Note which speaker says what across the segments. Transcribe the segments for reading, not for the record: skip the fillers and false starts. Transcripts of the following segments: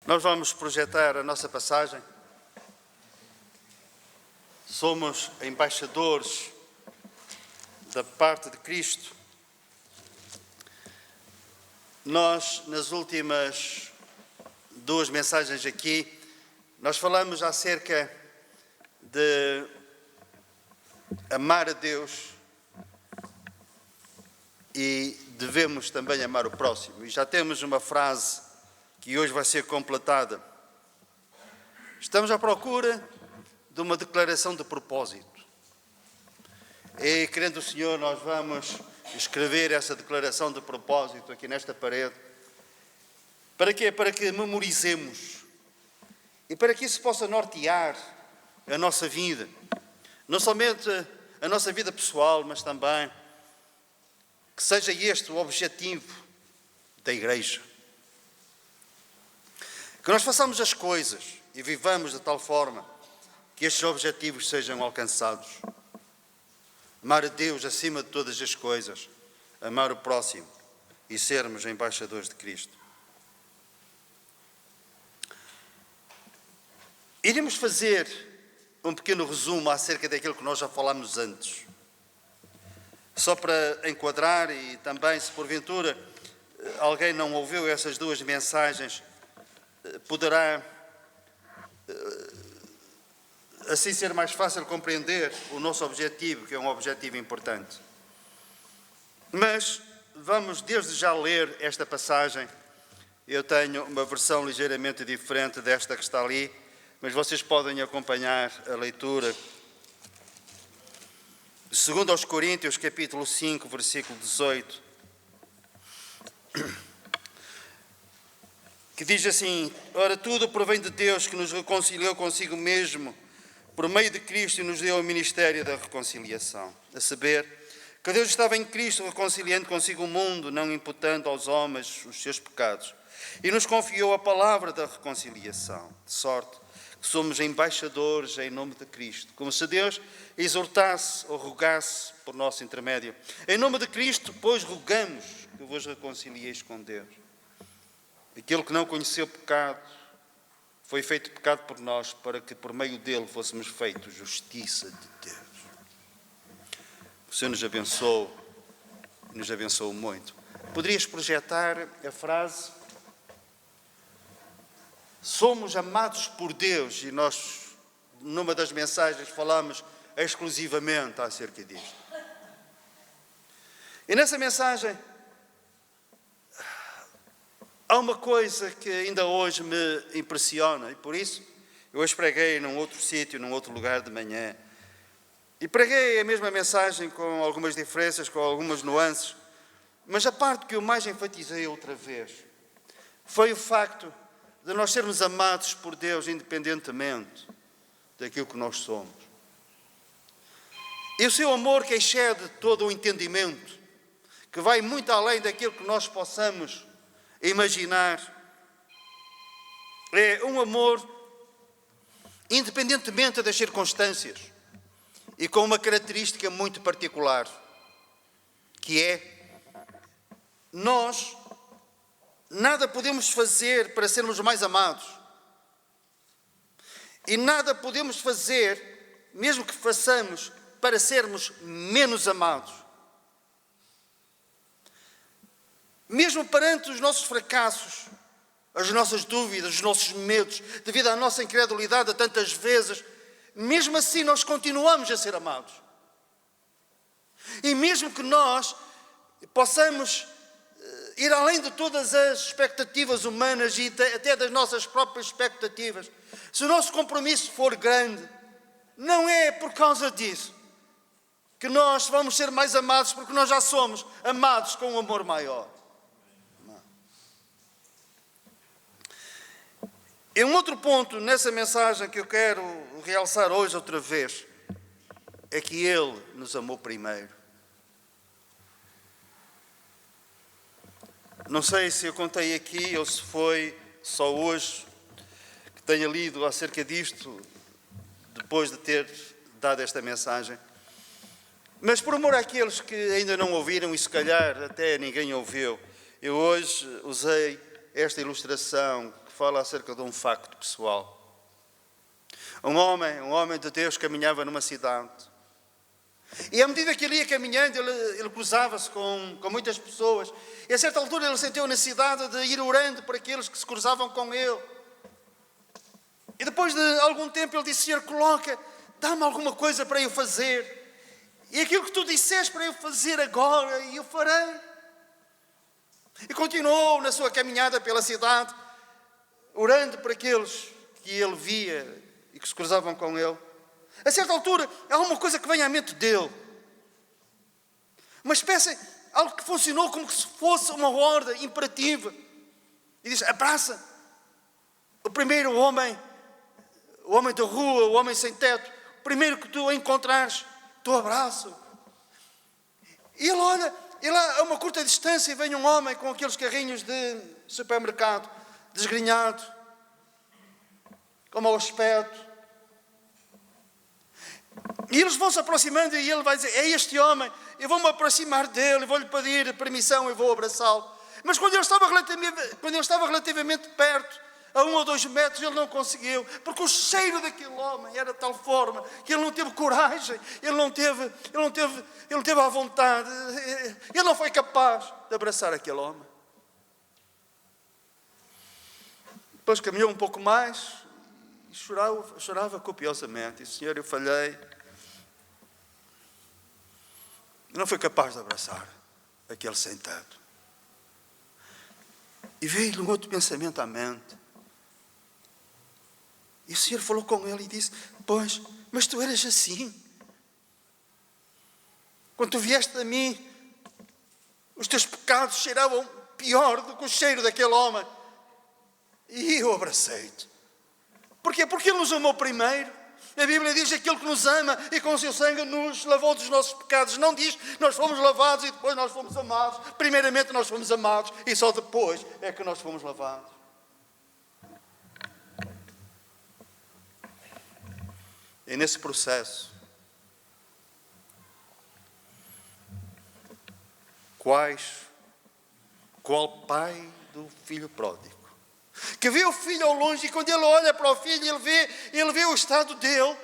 Speaker 1: Nós vamos projetar a nossa passagem. Somos embaixadores da parte de Cristo. Nós, nas últimas duas mensagens aqui, nós falamos acerca de amar a Deus e devemos também amar o próximo. E já temos uma frase que hoje vai ser completada. Estamos à procura de uma declaração de propósito. E, querendo o Senhor, nós vamos escrever essa declaração de propósito aqui nesta parede. Para quê? Para que memorizemos e para que isso possa nortear a nossa vida. Não somente a nossa vida pessoal, mas também que seja este o objetivo da Igreja. Que nós façamos as coisas e vivamos de tal forma que estes objetivos sejam alcançados. Amar a Deus acima de todas as coisas, amar o próximo e sermos embaixadores de Cristo. Iremos fazer um pequeno resumo acerca daquilo que nós já falámos antes. Só para enquadrar e também, se porventura alguém não ouviu essas duas mensagens, poderá assim ser mais fácil compreender o nosso objetivo, que é um objetivo importante. Mas vamos desde já ler esta passagem. Eu tenho uma versão ligeiramente diferente desta que está ali, mas vocês podem acompanhar a leitura. 2 aos Coríntios, capítulo 5, versículo 18. Que diz assim: ora, tudo provém de Deus, que nos reconciliou consigo mesmo, por meio de Cristo, e nos deu o ministério da reconciliação. A saber, que Deus estava em Cristo reconciliando consigo o mundo, não imputando aos homens os seus pecados. E nos confiou a palavra da reconciliação, de sorte que somos embaixadores em nome de Cristo, como se Deus exortasse ou rogasse por nosso intermédio. Em nome de Cristo, pois, rogamos que vos reconcilieis com Deus. Aquele que não conheceu pecado foi feito pecado por nós, para que por meio dele fôssemos feitos justiça de Deus. O Senhor nos abençoou muito. Poderias projetar a frase: somos amados por Deus, e nós, numa das mensagens, falamos exclusivamente acerca disto. E nessa mensagem há uma coisa que ainda hoje me impressiona, e por isso eu hoje preguei num outro sítio, num outro lugar de manhã. E preguei a mesma mensagem com algumas diferenças, com algumas nuances, mas a parte que eu mais enfatizei outra vez foi o facto de nós sermos amados por Deus independentemente daquilo que nós somos. E o seu amor, que excede todo o entendimento, que vai muito além daquilo que nós possamos imaginar, é um amor independentemente das circunstâncias e com uma característica muito particular, que é: nós nada podemos fazer para sermos mais amados e nada podemos fazer, mesmo que façamos, para sermos menos amados. Mesmo perante os nossos fracassos, as nossas dúvidas, os nossos medos, devido à nossa incredulidade a tantas vezes, mesmo assim nós continuamos a ser amados. E mesmo que nós possamos ir além de todas as expectativas humanas e até das nossas próprias expectativas, se o nosso compromisso for grande, não é por causa disso que nós vamos ser mais amados, porque nós já somos amados com um amor maior. E um outro ponto nessa mensagem que eu quero realçar hoje outra vez é que Ele nos amou primeiro. Não sei se eu contei aqui ou se foi só hoje que tenha lido acerca disto, depois de ter dado esta mensagem. Mas por amor àqueles que ainda não ouviram e se calhar até ninguém ouviu, eu hoje usei esta ilustração que fala acerca de um facto pessoal. Um homem de Deus caminhava numa cidade. E à medida que ele ia caminhando, ele cruzava-se com muitas pessoas. E a certa altura ele sentiu a necessidade de ir orando por aqueles que se cruzavam com ele. E depois de algum tempo ele disse: Senhor, dá-me alguma coisa para eu fazer. E aquilo que tu disseste para eu fazer agora, eu farei. E continuou na sua caminhada pela cidade, orando por aqueles que ele via e que se cruzavam com ele. A certa altura, há uma coisa que vem à mente dele. Uma espécie, algo que funcionou como se fosse uma ordem imperativa. E diz: abraça o primeiro homem, o homem da rua, o homem sem teto. O primeiro que tu encontrares, tu abraça-o. E ele olha, e lá a uma curta distância vem um homem com aqueles carrinhos de supermercado, desgrenhado, com mau aspecto. E eles vão se aproximando e ele vai dizer: é este homem, eu vou-me aproximar dele, vou-lhe pedir permissão e vou abraçá-lo. Mas quando ele estava relativamente perto, a 1 ou 2 metros, ele não conseguiu, porque o cheiro daquele homem era de tal forma que ele não teve coragem, ele não teve a vontade, ele não foi capaz de abraçar aquele homem. Depois caminhou um pouco mais e chorava copiosamente. E: Senhor, eu falhei. Eu não fui capaz de abraçar aquele sem teto. E veio-lhe um outro pensamento à mente. E o Senhor falou com ele e disse: pois, mas tu eras assim. Quando tu vieste a mim, os teus pecados cheiravam pior do que o cheiro daquele homem. E eu abracei-te. Porquê? Porque Ele nos amou primeiro. A Bíblia diz: aquele que nos ama e com o seu sangue nos lavou dos nossos pecados. Não diz nós fomos lavados e depois nós fomos amados. Primeiramente nós fomos amados e só depois é que nós fomos lavados. E nesse processo, qual pai do filho pródigo, que vê o filho ao longe, e quando ele olha para o filho, ele vê o estado dele,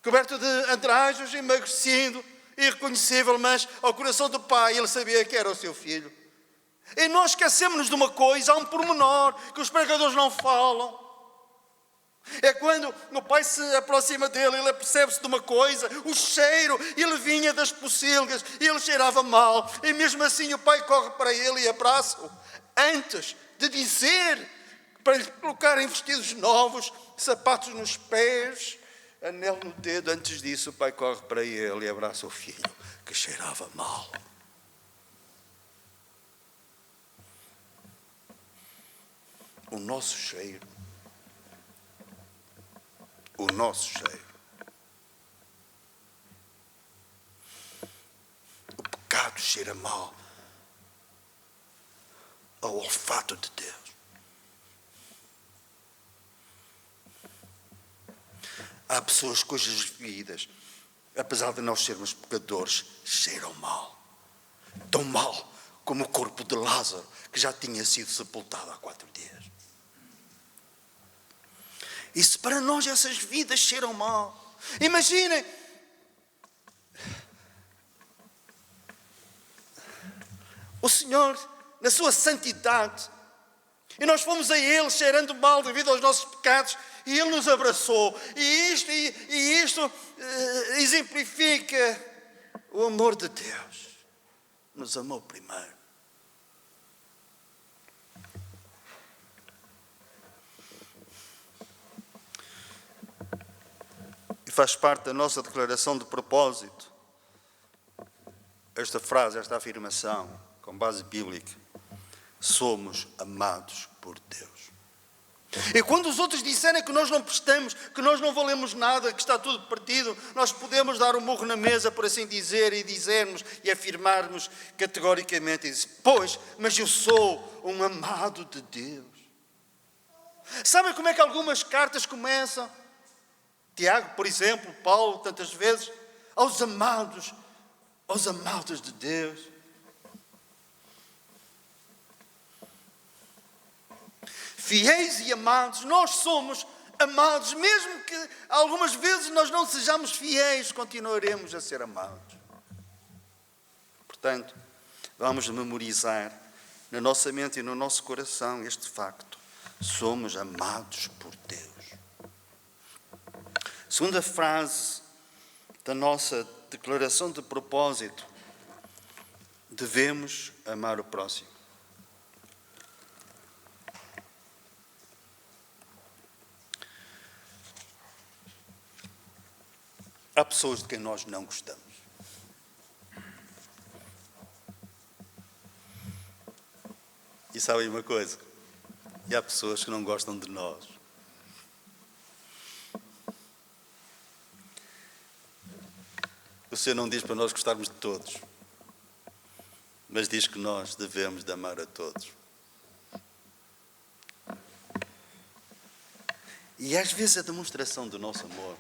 Speaker 1: coberto de andrajos, emagrecido, irreconhecível, mas ao coração do pai ele sabia que era o seu filho. E nós esquecemos-nos de uma coisa, há um pormenor que os pregadores não falam. É quando o pai se aproxima dele, ele percebe-se de uma coisa: o cheiro, ele vinha das pocilgas, ele cheirava mal, e mesmo assim o pai corre para ele e abraça-o, antes de dizer para lhe colocarem vestidos novos, sapatos nos pés, anel no dedo. Antes disso o pai corre para ele e abraça o filho que cheirava mal. O nosso cheiro. O pecado cheira mal ao olfato de Deus. Há pessoas cujas vidas, apesar de nós sermos pecadores, cheiram mal. Tão mal como o corpo de Lázaro, que já tinha sido sepultado há 4 dias. E se para nós essas vidas cheiram mal, imaginem, o Senhor, na sua santidade, e nós fomos a Ele cheirando mal devido aos nossos pecados, e Ele nos abraçou. E isto exemplifica o amor de Deus. Nos amou primeiro. E faz parte da nossa declaração de propósito esta frase, esta afirmação, com base bíblica: somos amados por Deus. E quando os outros disserem que nós não prestamos, que nós não valemos nada, que está tudo perdido, nós podemos dar um murro na mesa, por assim dizer, e dizermos e afirmarmos categoricamente: pois, mas eu sou um amado de Deus. Sabem como é que algumas cartas começam? Tiago, por exemplo, Paulo, tantas vezes: aos amados de Deus.
Speaker 2: fiéis e amados, nós somos amados, mesmo que algumas vezes nós não sejamos fiéis, continuaremos a ser amados. Portanto, vamos memorizar na nossa mente e no nosso coração este facto. Somos amados por Deus. Segunda frase da nossa declaração de propósito: devemos amar o próximo. Há pessoas de quem nós não gostamos. E sabem uma coisa? E há pessoas que não gostam de nós. O Senhor não diz para nós gostarmos de todos, mas diz que nós devemos de amar a todos. E às vezes a demonstração do nosso amor,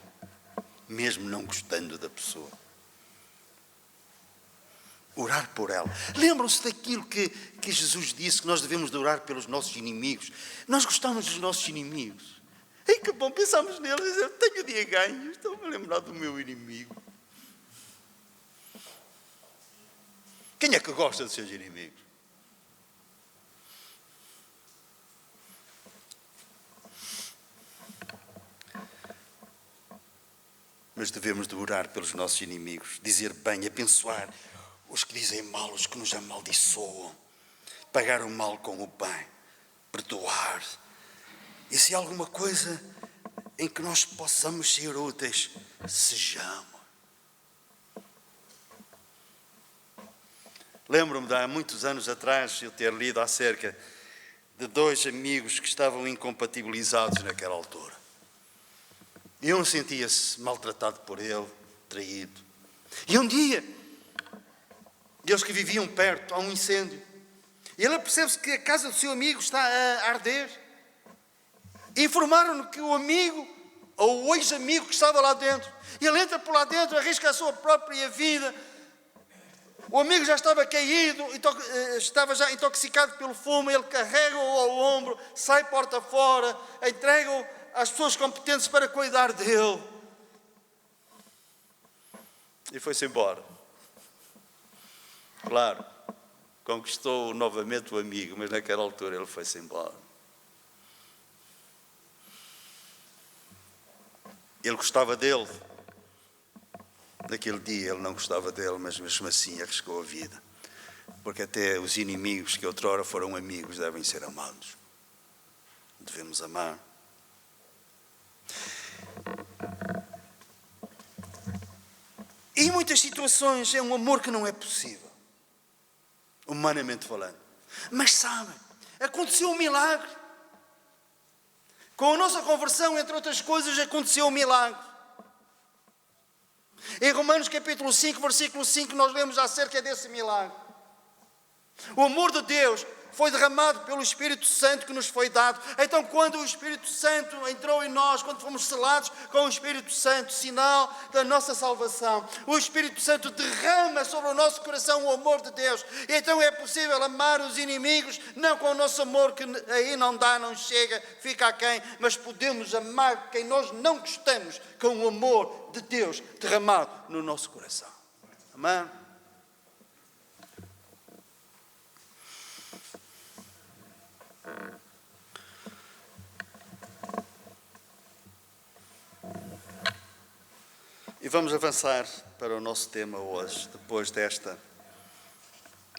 Speaker 2: mesmo não gostando da pessoa, orar por ela. Lembram-se daquilo que Jesus disse, que nós devemos de orar pelos nossos inimigos. Nós gostamos dos nossos inimigos. E que bom, pensamos neles e dizemos: tenho o dia ganho, estou-me a lembrar do meu inimigo. Quem é que gosta dos seus inimigos? Mas devemos de orar pelos nossos inimigos, dizer bem, abençoar os que dizem mal, os que nos amaldiçoam, pagar o mal com o bem, perdoar. E se há alguma coisa em que nós possamos ser úteis, sejamos. Lembro-me de há muitos anos atrás eu ter lido acerca de dois amigos que estavam incompatibilizados naquela altura. E um sentia-se maltratado por ele, traído. E um dia, eles que viviam perto, há um incêndio. E ele percebe-se que a casa do seu amigo está a arder. Informaram-no que o amigo, ou o ex-amigo que estava lá dentro, ele entra por lá dentro, arrisca a sua própria vida. O amigo já estava caído, estava já intoxicado pelo fumo, ele carrega-o ao ombro, sai porta fora, entrega-o às pessoas competentes para cuidar dele. E foi-se embora. Claro, conquistou novamente o amigo, mas naquela altura ele foi-se embora. Ele gostava dele. Naquele dia ele não gostava dele, mas mesmo assim arriscou a vida. Porque até os inimigos que outrora foram amigos devem ser amados. Devemos amar. E em muitas situações é um amor que não é possível, humanamente falando. Mas sabem, aconteceu um milagre. Com a nossa conversão, entre outras coisas, aconteceu um milagre. Em Romanos capítulo 5, versículo 5, nós lemos acerca desse milagre. O amor de Deus foi derramado pelo Espírito Santo que nos foi dado. Então, quando o Espírito Santo entrou em nós, quando fomos selados com o Espírito Santo, sinal da nossa salvação, o Espírito Santo derrama sobre o nosso coração o amor de Deus. E então é possível amar os inimigos, não com o nosso amor, que aí não dá, não chega, fica aquém, mas podemos amar quem nós não gostamos com o amor de Deus derramado no nosso coração. Amém? E vamos avançar para o nosso tema hoje, depois desta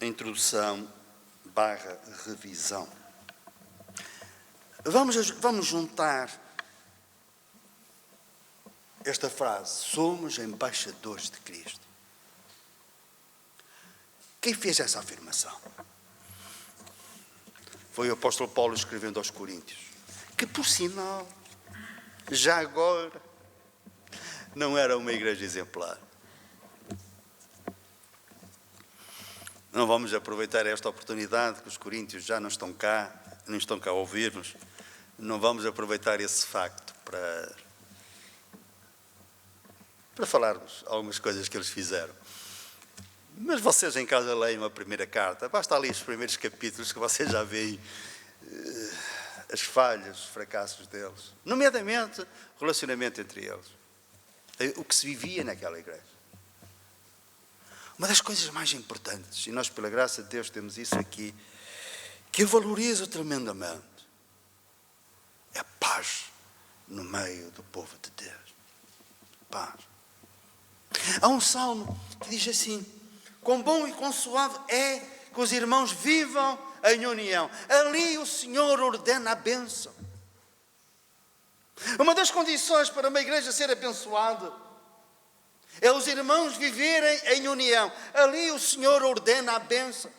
Speaker 2: introdução / revisão. Vamos juntar esta frase: somos embaixadores de Cristo. Quem fez essa afirmação? Foi o apóstolo Paulo escrevendo aos Coríntios, que por sinal, já agora, não era uma igreja exemplar. Não vamos aproveitar esta oportunidade que os coríntios já não estão cá a ouvir-nos. Não vamos aproveitar esse facto para falarmos algumas coisas que eles fizeram. Mas vocês em casa leiam a primeira carta. Basta ler os primeiros capítulos que vocês já veem as falhas, os fracassos deles, nomeadamente o relacionamento entre eles, o que se vivia naquela igreja. Uma das coisas mais importantes, e nós pela graça de Deus temos isso aqui, que eu valorizo tremendamente, é a paz no meio do povo de Deus. Paz. Há um salmo que diz assim: quão bom e quão suave é que os irmãos vivam em união. Ali o Senhor ordena a bênção. Uma das condições para uma igreja ser abençoada é os irmãos viverem em união. Ali o Senhor ordena a bênção.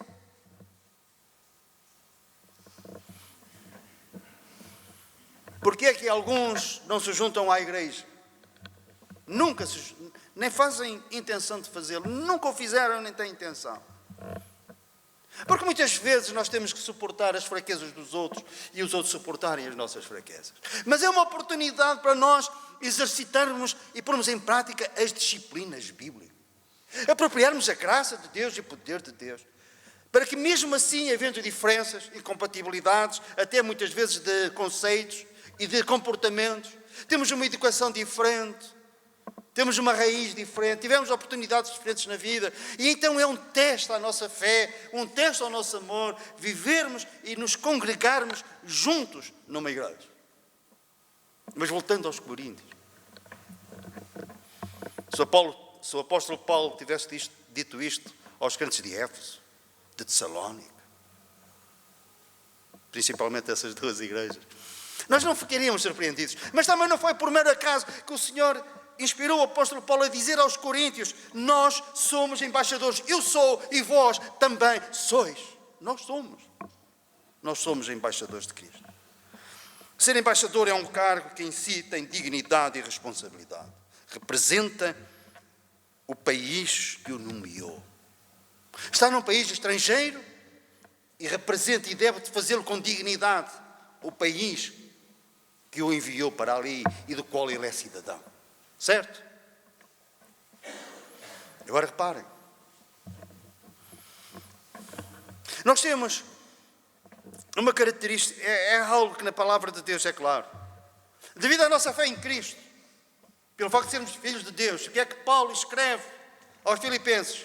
Speaker 2: Por que é que alguns não se juntam à igreja? Nem fazem intenção de fazê-lo. Nunca o fizeram, nem têm intenção. Porque muitas vezes nós temos que suportar as fraquezas dos outros e os outros suportarem as nossas fraquezas. Mas é uma oportunidade para nós exercitarmos e pormos em prática as disciplinas bíblicas. Apropriarmos a graça de Deus e o poder de Deus. Para que mesmo assim, havendo diferenças, incompatibilidades, até muitas vezes de conceitos e de comportamentos, temos uma educação diferente, temos uma raiz diferente, tivemos oportunidades diferentes na vida, e então é um teste à nossa fé, um teste ao nosso amor, vivermos e nos congregarmos juntos numa igreja. Mas voltando aos Coríntios, se o apóstolo Paulo tivesse dito isto aos crentes de Éfeso, de Tessalónica, principalmente essas duas igrejas, nós não ficaríamos surpreendidos. Mas também não foi por mero acaso que o Senhor inspirou o apóstolo Paulo a dizer aos coríntios: nós somos embaixadores. Eu sou e vós também sois. Nós somos embaixadores de Cristo. Ser embaixador é um cargo que em si tem dignidade e responsabilidade. Representa o país que o nomeou. Está num país estrangeiro e representa e deve fazê-lo com dignidade o país que o enviou para ali e do qual ele é cidadão. Certo? Agora reparem. Nós temos uma característica, é algo que na palavra de Deus é claro. Devido à nossa fé em Cristo, pelo facto de sermos filhos de Deus, o que é que Paulo escreve aos Filipenses?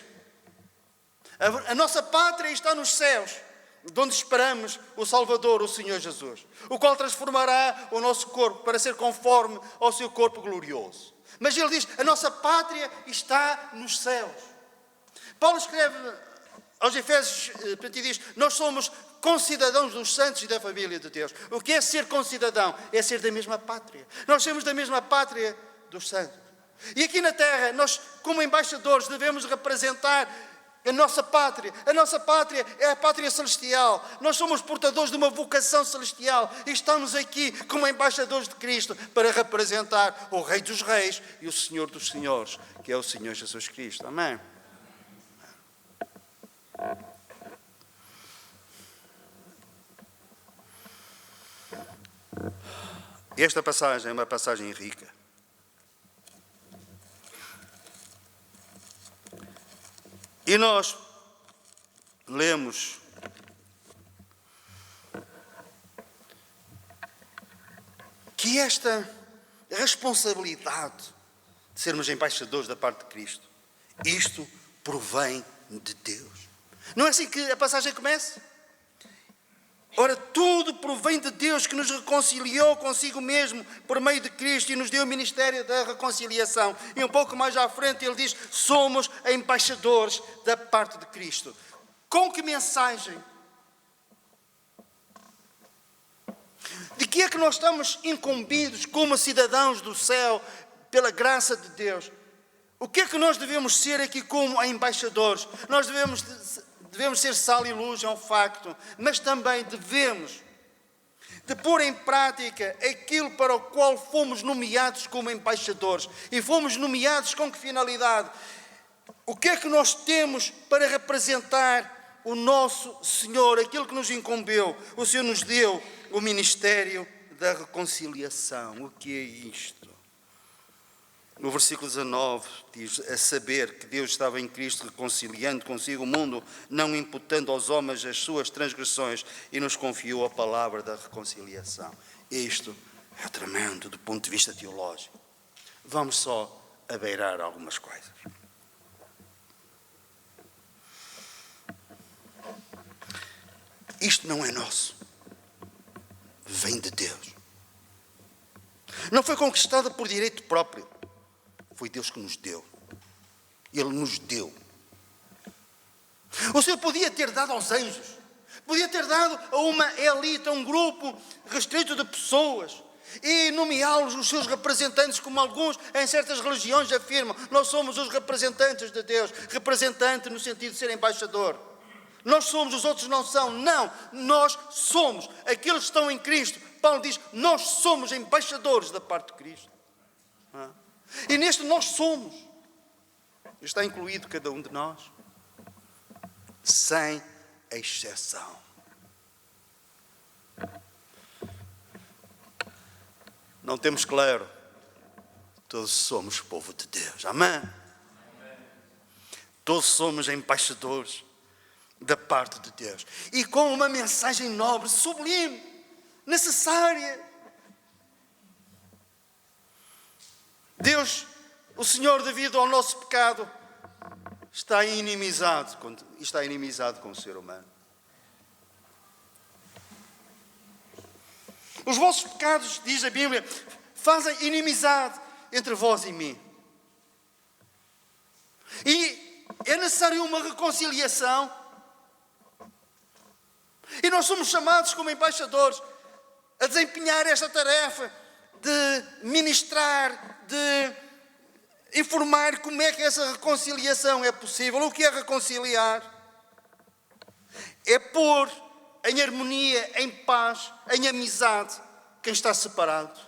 Speaker 2: A nossa pátria está nos céus, de onde esperamos o Salvador, o Senhor Jesus, o qual transformará o nosso corpo para ser conforme ao seu corpo glorioso. Mas ele diz: a nossa pátria está nos céus. Paulo escreve aos Efésios e diz: nós somos concidadãos dos santos e da família de Deus. O que é ser concidadão? É ser da mesma pátria. Nós somos da mesma pátria dos santos. E aqui na terra, nós como embaixadores devemos representar a nossa pátria. A nossa pátria é a pátria celestial. Nós somos portadores de uma vocação celestial e estamos aqui como embaixadores de Cristo para representar o Rei dos Reis e o Senhor dos Senhores, que é o Senhor Jesus Cristo. Amém? Esta passagem é uma passagem rica. E nós lemos que esta responsabilidade de sermos embaixadores da parte de Cristo, isto provém de Deus. Não é assim que a passagem começa? Ora, tudo provém de Deus, que nos reconciliou consigo mesmo por meio de Cristo e nos deu o ministério da reconciliação. E um pouco mais à frente ele diz: somos embaixadores da parte de Cristo. Com que mensagem? De que é que nós estamos incumbidos como cidadãos do céu pela graça de Deus? O que é que nós devemos ser aqui como embaixadores? Nós devemos ser sal e luz, é um facto, mas também devemos de pôr em prática aquilo para o qual fomos nomeados como embaixadores. E fomos nomeados com que finalidade? O que é que nós temos para representar o nosso Senhor, aquilo que nos incumbeu? O Senhor nos deu o ministério da reconciliação. O que é isto?
Speaker 1: No versículo 19 diz, a saber que Deus estava em Cristo reconciliando consigo o mundo, não imputando aos homens as suas transgressões, e nos confiou a palavra da reconciliação. Isto é tremendo do ponto de vista teológico. Vamos só abeirar algumas coisas. Isto não é nosso. Vem de Deus. Não foi conquistado por direito próprio. Foi Deus que nos deu. Ele nos deu. O Senhor podia ter dado aos anjos. Podia ter dado a uma elite, a um grupo restrito de pessoas. E nomeá-los os seus representantes, como alguns em certas religiões afirmam. Nós somos os representantes de Deus. Representante no sentido de ser embaixador. Nós somos, os outros não são. Não, nós somos. Aqueles que estão em Cristo. Paulo diz, nós somos embaixadores da parte de Cristo. E neste nós somos. Está incluído cada um de nós. Sem exceção. Não temos clero. Todos somos povo de Deus. Amém? Todos somos embaixadores da parte de Deus. E com uma mensagem nobre, sublime, necessária. Deus, o Senhor, devido ao nosso pecado, está inimizado com o ser humano. Os vossos pecados, diz a Bíblia, fazem inimizade entre vós e mim. E é necessário uma reconciliação. E nós somos chamados como embaixadores a desempenhar esta tarefa de ministrar, de informar como é que essa reconciliação é possível. O que é reconciliar? É pôr em harmonia, em paz, em amizade, quem está separado.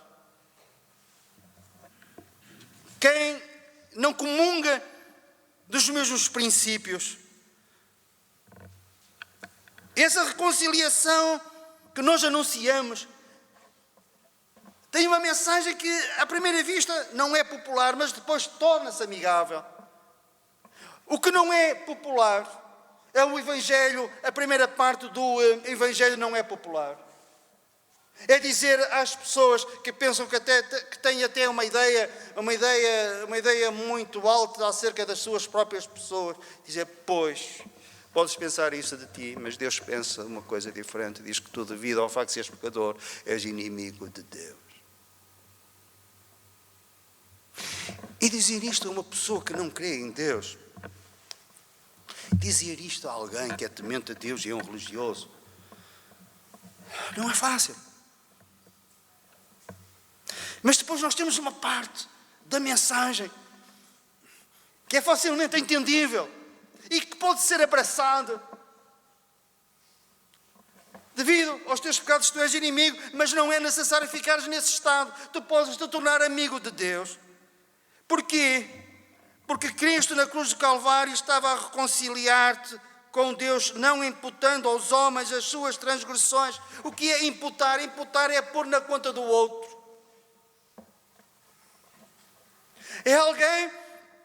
Speaker 1: Quem não comunga dos mesmos princípios. Essa reconciliação que nós anunciamos tem uma mensagem que, à primeira vista, não é popular, mas depois torna-se amigável. O que não é popular é o Evangelho, a primeira parte do Evangelho não é popular. É dizer às pessoas que pensam que têm até uma ideia muito alta acerca das suas próprias pessoas, dizer, pois, podes pensar isso de ti, mas Deus pensa uma coisa diferente, diz que tu, devido ao facto de seres pecador, és inimigo de Deus. E dizer isto a uma pessoa que não crê em Deus, dizer isto a alguém que é temente a Deus e é um religioso, não é fácil. Mas depois nós temos uma parte da mensagem que é facilmente entendível e que pode ser abraçada. Devido aos teus pecados tu és inimigo, mas não é necessário ficares nesse estado. Tu podes te tornar amigo de Deus. Porquê? Porque Cristo na cruz do Calvário estava a reconciliar-te com Deus, não imputando aos homens as suas transgressões. O que é imputar? Imputar é pôr na conta do outro. É alguém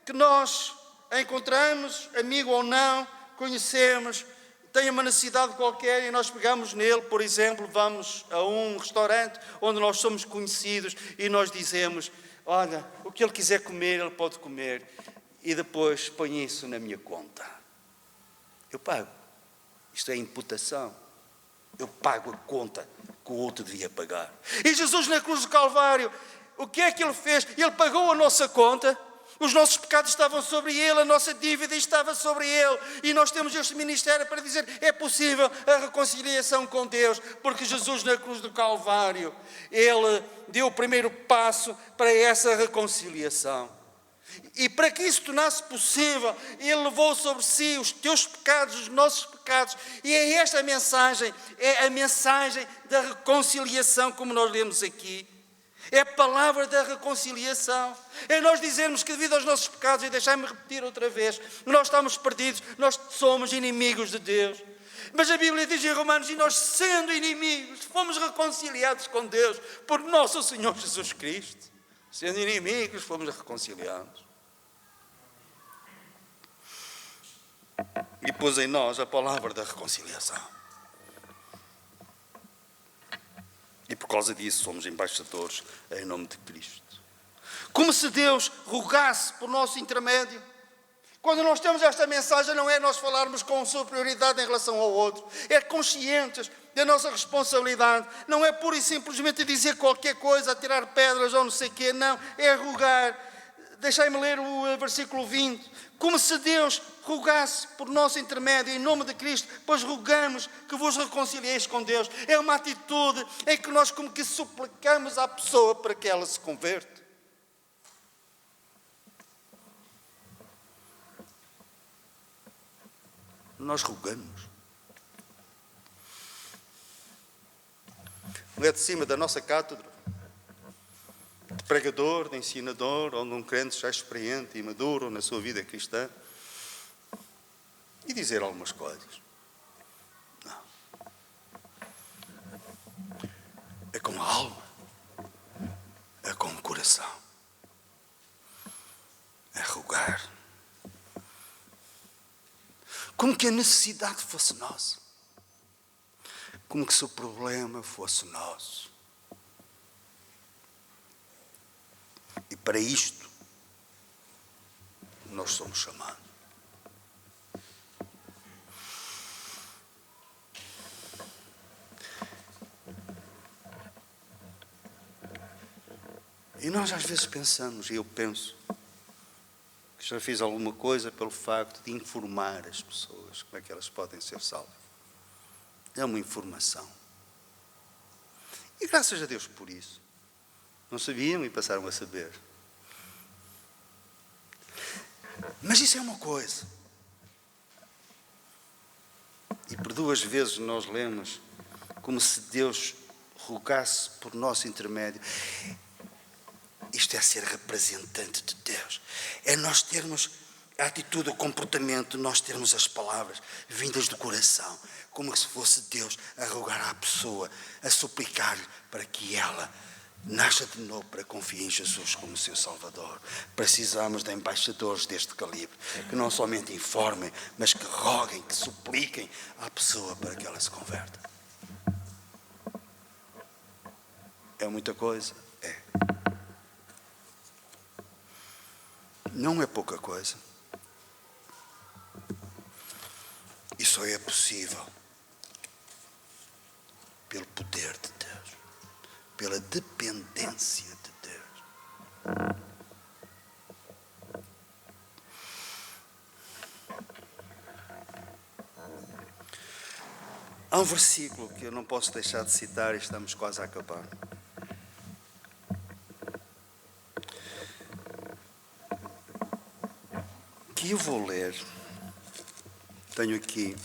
Speaker 1: que nós encontramos, amigo ou não, conhecemos, tem uma necessidade qualquer e nós pegamos nele, por exemplo, vamos a um restaurante onde nós somos conhecidos e nós dizemos, olha, o que ele quiser comer, ele pode comer. E depois põe isso na minha conta. Eu pago. Isto é imputação. Eu pago a conta que o outro devia pagar. E Jesus na cruz do Calvário, o que é que ele fez? Ele pagou a nossa conta. Os nossos pecados estavam sobre ele, a nossa dívida estava sobre ele. E nós temos este ministério para dizer, é possível a reconciliação com Deus. Porque Jesus na cruz do Calvário, ele deu o primeiro passo para essa reconciliação. E para que isso tornasse possível, ele levou sobre si os teus pecados, os nossos pecados. E é esta a mensagem, é a mensagem da reconciliação, como nós lemos aqui. É a palavra da reconciliação. É nós dizermos que devido aos nossos pecados, e deixai-me repetir outra vez, nós estamos perdidos, nós somos inimigos de Deus. Mas a Bíblia diz em Romanos, e nós sendo inimigos, fomos reconciliados com Deus por nosso Senhor Jesus Cristo. Sendo inimigos, fomos reconciliados. E pôs em nós a palavra da reconciliação. E por causa disso somos embaixadores em nome de Cristo.
Speaker 2: Como se Deus rogasse por nosso intermédio. Quando nós temos esta mensagem, não é nós falarmos com superioridade em relação ao outro. É conscientes da nossa responsabilidade. Não é pura e simplesmente dizer qualquer coisa, tirar pedras ou não sei o quê. Não, é rogar. Deixai-me ler o versículo 20. Como se Deus rogasse por nosso intermédio, em nome de Cristo, pois rogamos que vos reconcilieis com Deus. É uma atitude em que nós como que suplicamos à pessoa para que ela se converta.
Speaker 1: Nós rogamos. Não é de cima da nossa cátedra, de pregador, de ensinador, onde um crente já experiente e maduro na sua vida cristã, e dizer algumas coisas. Não. É com a alma, é com o coração, é rogar. Como que a necessidade fosse nossa. Como que se o problema fosse nosso. E para isto, nós somos chamados. E nós às vezes pensamos, e eu penso, que já fiz alguma coisa pelo facto de informar as pessoas como é que elas podem ser salvas. É uma informação. E graças a Deus por isso. Não sabiam e passaram a saber. Mas isso é uma coisa. E por duas vezes nós lemos como se Deus rogasse por nosso intermédio. Isto é ser representante de Deus. É nós termos a atitude, o comportamento, nós termos as palavras vindas do coração, como se fosse Deus a rogar à pessoa, a suplicar-lhe para que ela nasça de novo, para confiar em Jesus como seu Salvador. Precisamos de embaixadores deste calibre, que não somente informem, mas que roguem, que supliquem à pessoa para que ela se converta. É muita coisa? É. Não é pouca coisa. E só é possível pelo poder de Deus, pela dependência de Deus. Há um versículo que eu não posso deixar de citar e estamos quase a acabar. Que eu vou ler. Tenho aqui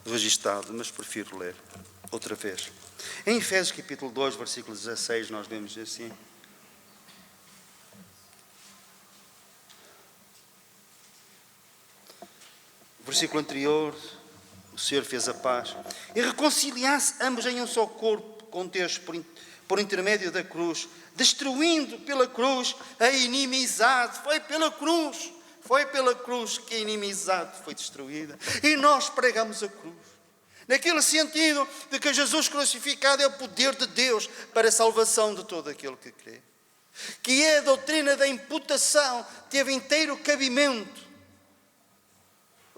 Speaker 1: registado, mas prefiro ler outra vez. Em Efésios capítulo 2, versículo 16, nós vemos assim. O versículo anterior, o Senhor fez a paz e reconciliasse ambos em um só corpo com Deus por intermédio da cruz, destruindo pela cruz a inimizade. Foi pela cruz que a inimizade foi destruída. E nós pregamos a cruz. Naquele sentido de que Jesus crucificado é o poder de Deus para a salvação de todo aquele que crê. Que é a doutrina da imputação, teve inteiro cabimento.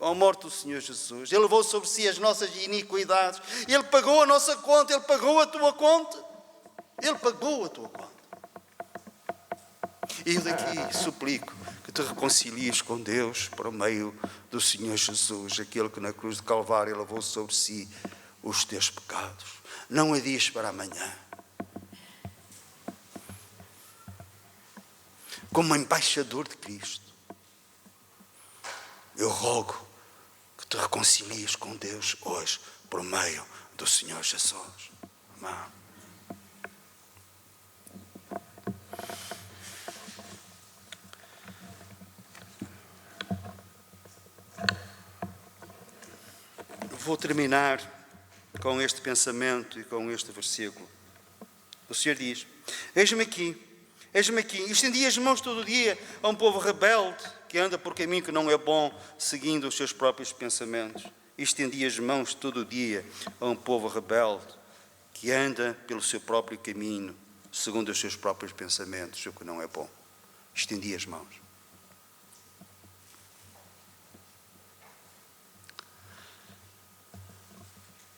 Speaker 1: À morte do Senhor Jesus. Ele levou sobre si as nossas iniquidades. Ele pagou a nossa conta. Ele pagou a tua conta. Ele pagou a tua conta. E eu daqui suplico que te reconcilies com Deus por meio do Senhor Jesus, aquele que na cruz de Calvário levou sobre si os teus pecados. Não adies para amanhã. Como embaixador de Cristo, eu rogo que te reconcilies com Deus hoje por meio do Senhor Jesus. Amém. Vou terminar com este pensamento e com este versículo. O Senhor diz: eis-me aqui, Eis-me aqui. Estendi as mãos todo o dia a um povo rebelde que anda por caminho que não é bom, seguindo os seus próprios pensamentos. Estendi as mãos todo o dia a um povo rebelde que anda pelo seu próprio caminho, segundo os seus próprios pensamentos, o que não é bom. Estendi as mãos.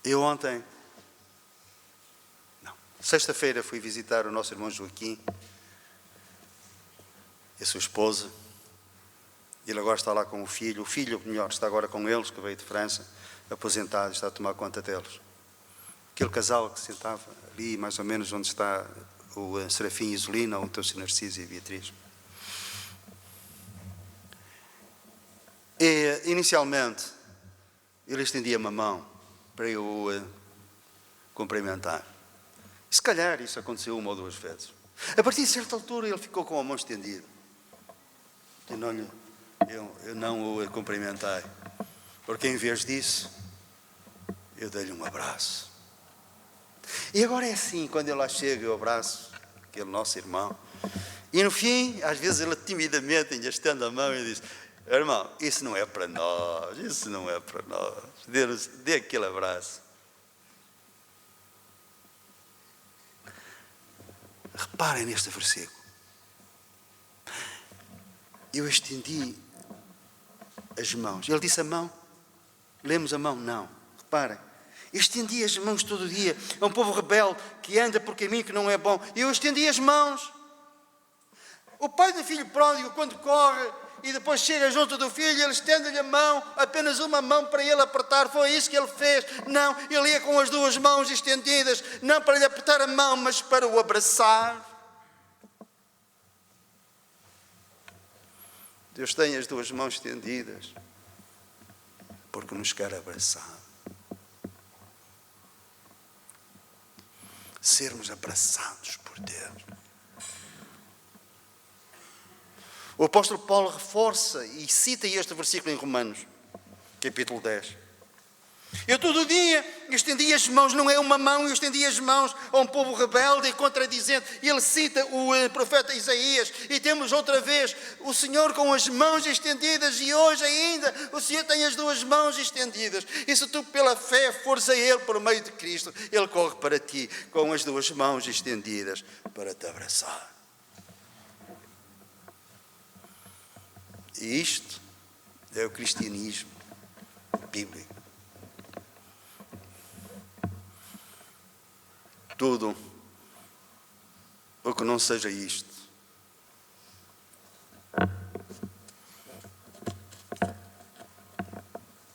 Speaker 1: Eu ontem, sexta-feira, fui visitar o nosso irmão Joaquim e a sua esposa. Ele agora está lá com o filho. O filho, melhor, está agora com eles, que veio de França, aposentado, está a tomar conta deles. Aquele casal que se sentava ali, mais ou menos onde está o Serafim e Isolina, onde estão o Narciso e a Beatriz. E, inicialmente, ele estendia-me a mão para eu cumprimentar. E, se calhar isso aconteceu uma ou duas vezes. A partir de certa altura ele ficou com a mão estendida. Eu não o cumprimentei, porque em vez disso eu dei-lhe um abraço. E agora é assim, quando ele lá chega, eu abraço aquele nosso irmão. E no fim, às vezes ele timidamente ainda estende a mão e diz: irmão, isso não é para nós, isso não é para nós. Dê aquele abraço. Reparem neste versículo. Eu estendi as mãos. Ele disse a mão. Lemos a mão? Não. Reparem. Eu estendi as mãos todo o dia a um povo rebelde que anda por caminho que não é bom. Eu estendi as mãos. O pai do filho pródigo, quando corre e depois chega junto do filho, ele estende-lhe a mão, apenas uma mão para ele apertar. Foi isso que ele fez. Não, ele ia com as duas mãos estendidas, não para lhe apertar a mão, mas para o abraçar. Deus tem as duas mãos estendidas porque nos quer abraçar. Sermos abraçados por Deus. O apóstolo Paulo reforça e cita este versículo em Romanos, capítulo 10. Eu todo dia estendi as mãos, não é uma mão, eu estendi as mãos a um povo rebelde e contradizente. Ele cita o profeta Isaías e temos outra vez o Senhor com as mãos estendidas e hoje ainda o Senhor tem as duas mãos estendidas. E se tu pela fé fores a Ele por meio de Cristo, Ele corre para ti com as duas mãos estendidas para te abraçar. E isto é o cristianismo bíblico. Tudo o que não seja isto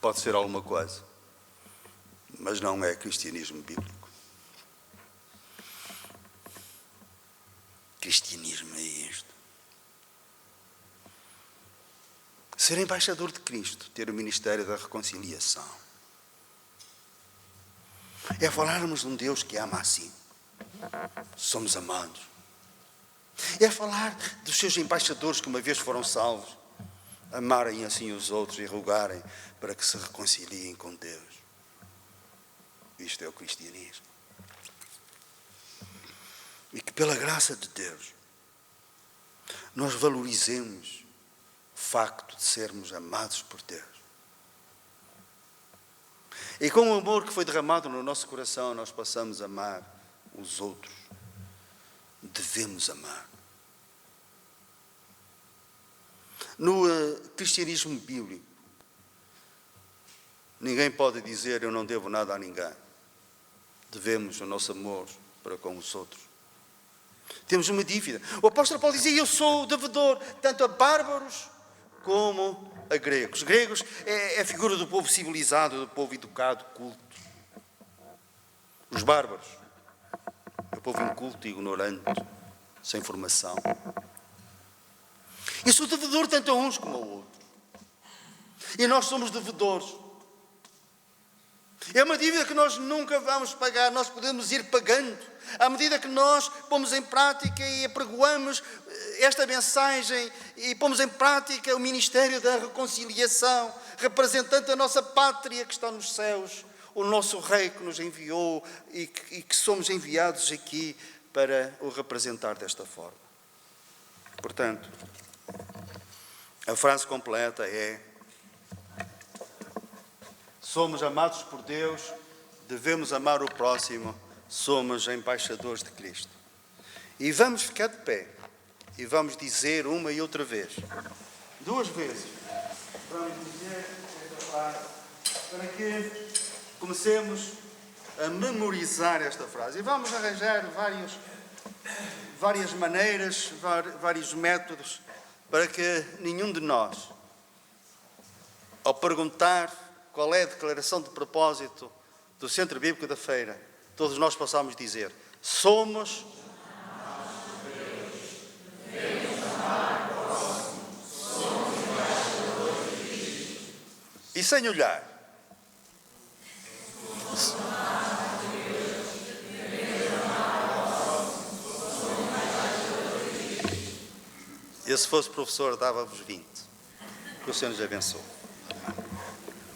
Speaker 1: pode ser alguma coisa, mas não é cristianismo bíblico. Cristianismo é isto. Ser embaixador de Cristo, ter o ministério da reconciliação. É falarmos de um Deus que ama assim. Somos amados. É falar dos seus embaixadores que uma vez foram salvos, amarem assim os outros e rogarem para que se reconciliem com Deus. Isto é o cristianismo. E que pela graça de Deus nós valorizemos o facto de sermos amados por Deus. E com o amor que foi derramado no nosso coração, nós passamos a amar os outros. Devemos amar. No cristianismo bíblico, ninguém pode dizer eu não devo nada a ninguém. Devemos o nosso amor para com os outros. Temos uma dívida. O apóstolo Paulo dizia: eu sou devedor tanto a bárbaros como a gregos. Gregos é a figura do povo civilizado, do povo educado, culto. Os bárbaros é o povo inculto, ignorante, sem formação. Eu sou devedor tanto a uns como a outros. E nós somos devedores. É uma dívida que nós nunca vamos pagar, nós podemos ir pagando. À medida que nós pomos em prática e apregoamos esta mensagem e pomos em prática o ministério da reconciliação, representando a nossa pátria que está nos céus, o nosso Rei que nos enviou e que somos enviados aqui para o representar desta forma. Portanto, a frase completa é: somos amados por Deus, devemos amar o próximo, somos embaixadores de Cristo. E vamos ficar de pé e vamos dizer uma e outra vez, 2 vezes, vamos dizer esta frase para que comecemos a memorizar esta frase. E vamos arranjar várias maneiras, vários métodos para que nenhum de nós, ao perguntar qual é a declaração de propósito do Centro Bíblico da Feira, todos nós possamos dizer: somos e sem olhar. Eu, se fosse professor, dava-vos 20. Que o Senhor nos abençoe.